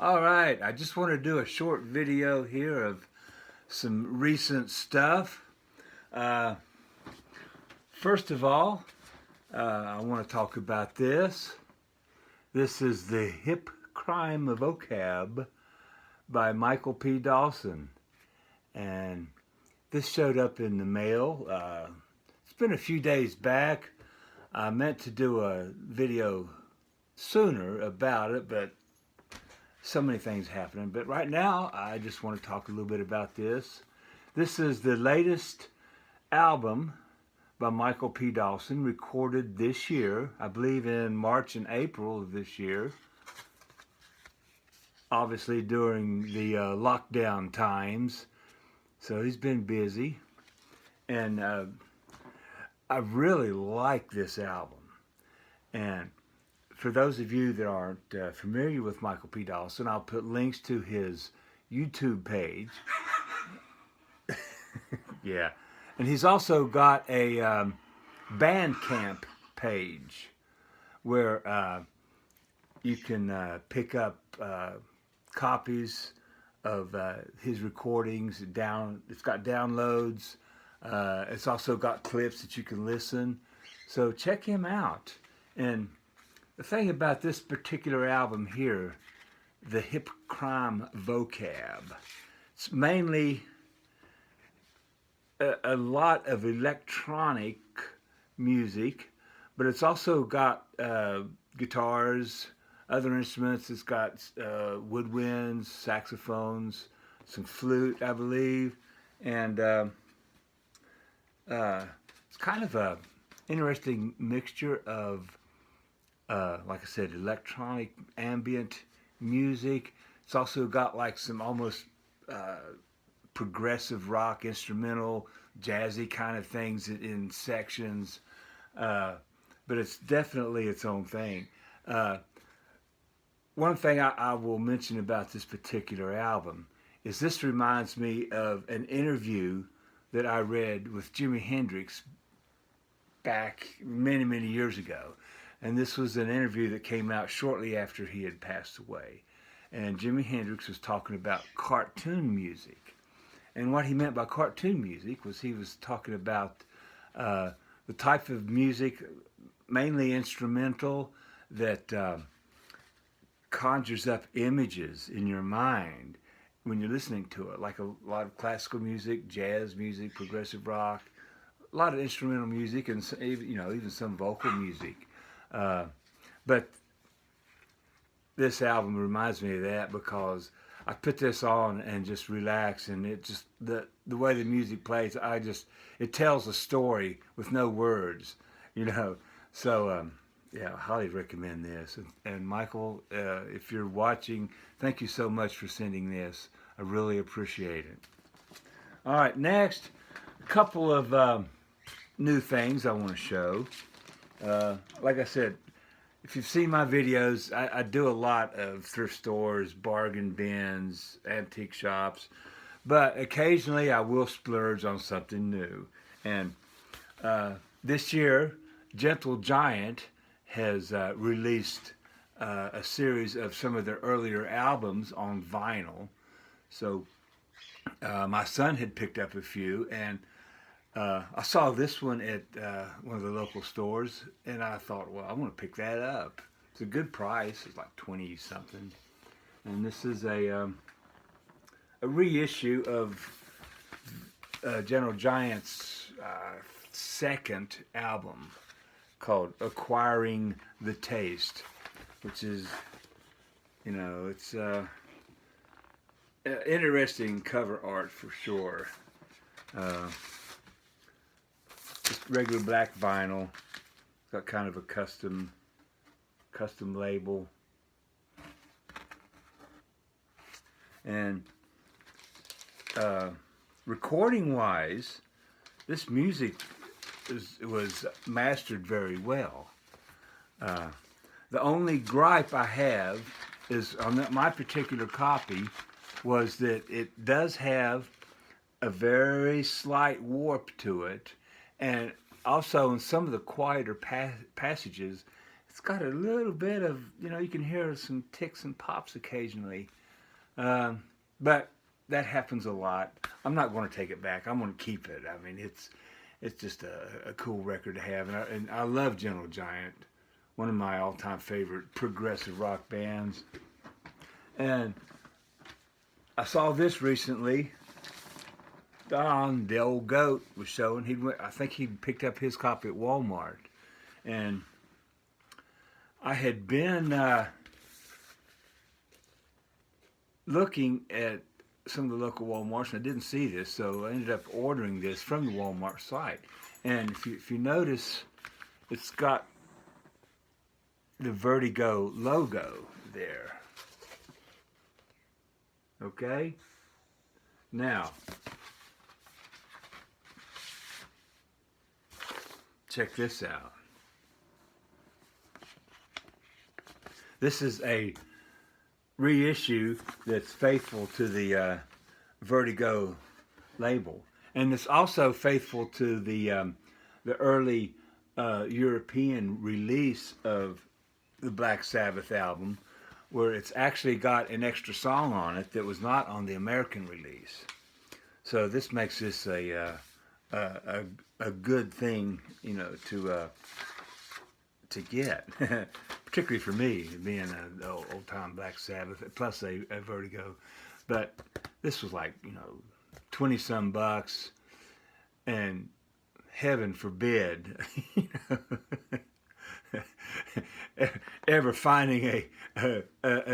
All right, I just want to do a short video here of some recent stuff. Uh, First of all, I want to talk about this. This is the Hip Crime Vocab by Michael P. Dawson. And this showed up in the mail. It's been a few days back. I meant to do a video sooner about it, but so many things happening. But right now, I just want to talk a little bit about this. This is the latest album by Michael P. Dawson, recorded this year, I believe in March and April of this year. Obviously during the lockdown times. So he's been busy. And I really like this album. And for those of you that aren't familiar with Michael P. Dawson, I'll put links to his YouTube page. Yeah. And he's also got a Bandcamp page where you can pick up copies of his recordings. It's got downloads. It's also got clips that you can listen. So check him out. And the thing about this particular album here, the Hip Crime Vocab, it's mainly a lot of electronic music, but it's also got guitars, other instruments. It's got woodwinds, saxophones, some flute, I believe, and it's kind of a interesting mixture of like I said, electronic ambient music. It's also got like some almost progressive rock, instrumental, jazzy kind of things in sections. But it's definitely its own thing. One thing I will mention about this particular album is this reminds me of an interview that I read with Jimi Hendrix back many, many years ago. And this was an interview that came out shortly after he had passed away. And Jimi Hendrix was talking about cartoon music. And what he meant by cartoon music was he was talking about the type of music, mainly instrumental, that conjures up images in your mind when you're listening to it, like a lot of classical music, jazz music, progressive rock, a lot of instrumental music, and even some vocal music. But this album reminds me of that because I put this on and just relax, and it just the way the music plays, it tells a story with no words, So yeah, I highly recommend this. And Michael, if you're watching, thank you so much for sending this. I really appreciate it. All right, next, a couple of new things I want to show. Like I said, if you've seen my videos, I do a lot of thrift stores, bargain bins, antique shops, but occasionally I will splurge on something new. And this year, Gentle Giant has released a series of some of their earlier albums on vinyl. So my son had picked up a few, and I saw this one at one of the local stores, and I thought, well, I want to pick that up. It's a good price. It's like 20 something. And this is a reissue of Gentle Giant's second album called Acquiring the Taste, which is, it's interesting cover art for sure. Just regular black vinyl. It's got kind of a custom label. And recording wise, this music was mastered very well. The only gripe I have is on my particular copy was that it does have a very slight warp to it. And also in some of the quieter passages, it's got a little bit of, you can hear some ticks and pops occasionally. But that happens a lot. I'm not going to take it back. I'm going to keep it. I mean, it's just a cool record to have. And I love Gentle Giant, one of my all-time favorite progressive rock bands. And I saw this recently. Don, the old goat, was showing. I think he picked up his copy at Walmart. And I had been looking at some of the local Walmarts, and I didn't see this, so I ended up ordering this from the Walmart site. And if you notice, it's got the Vertigo logo there. Okay? Now, check this out. This is a reissue that's faithful to the Vertigo label, and it's also faithful to the early European release of the Black Sabbath album, where it's actually got an extra song on it that was not on the American release. So this makes this a good thing, to get, particularly for me, being an old-time Black Sabbath, plus a Vertigo. But this was like, 20-some bucks, and heaven forbid, ever finding an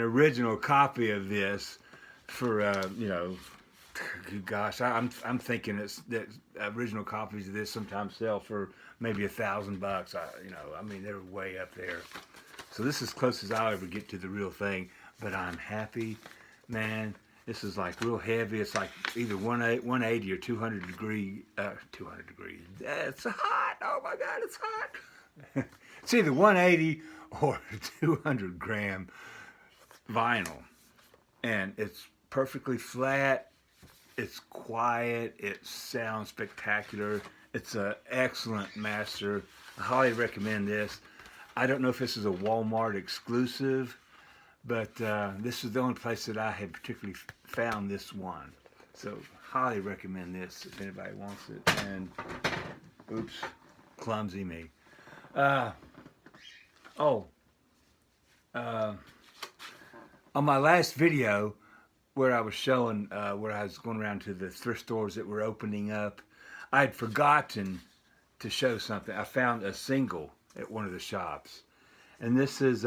original copy of this for, gosh, I'm thinking that original copies of this sometimes sell for maybe $1,000. I mean, they're way up there. So this is as close as I'll ever get to the real thing. But I'm happy, man. This is like real heavy. It's like either 180 or 200 degree. 200 degrees. It's hot. Oh my God, it's hot. It's either 180 or 200 gram vinyl, and it's perfectly flat. It's quiet. It sounds spectacular. It's an excellent master. I highly recommend this. I don't know if this is a Walmart exclusive, but this is the only place that I had particularly found this one. So highly recommend this if anybody wants it. And oops, clumsy me. On my last video, where I was showing where I was going around to the thrift stores that were opening up, I had forgotten to show something. I found a single at one of the shops, and this is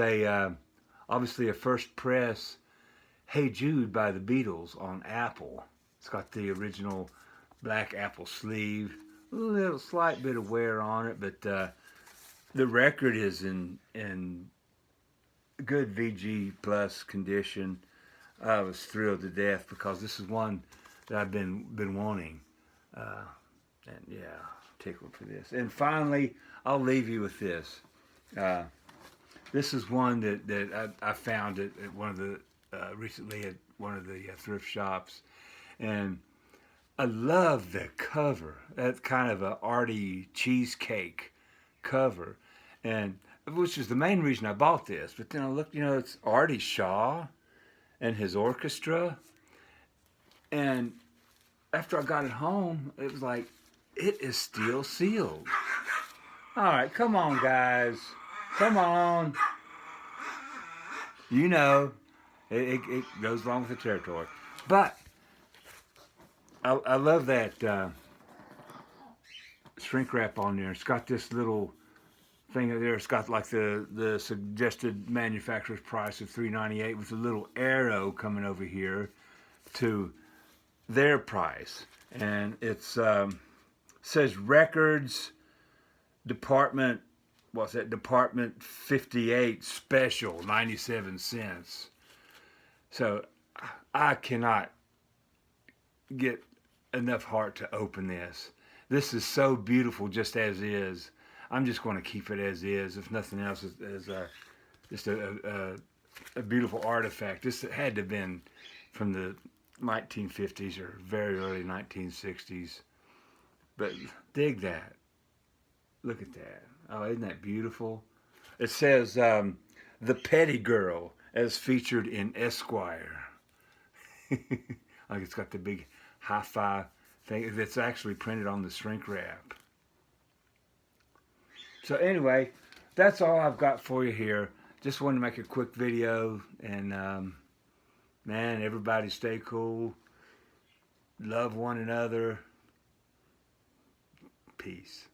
obviously a first press Hey Jude by the Beatles on Apple. It's got the original black Apple sleeve, a little slight bit of wear on it, but the record is in good VG plus condition. I was thrilled to death because this is one that I've been wanting, and yeah, tickled for this. And finally, I'll leave you with this. This is one that I found at one of the recently at one of the thrift shops, and I love the cover. That's kind of an arty cheesecake cover, and which is the main reason I bought this. But then I looked, it's Artie Shaw and his orchestra, and after I got it home, it was like, it is still sealed. All right, come on, guys. Come on. It goes along with the territory. But I love that shrink wrap on there. It's got this little thing there. It's got like the suggested manufacturer's price of $3.98 with a little arrow coming over here to their price. And it's says records department, what's that? Department 58 special, 97 cents. So I cannot get enough heart to open this. This is so beautiful just as is. I'm just going to keep it as is, if nothing else, as just a beautiful artifact. This had to have been from the 1950s or very early 1960s. But dig that. Look at that. Oh, isn't that beautiful? It says the Petty Girl as featured in Esquire. Like it's got the big hi-fi thing that's actually printed on the shrink wrap. So anyway, that's all I've got for you here. Just wanted to make a quick video, and man, everybody stay cool, love one another, peace.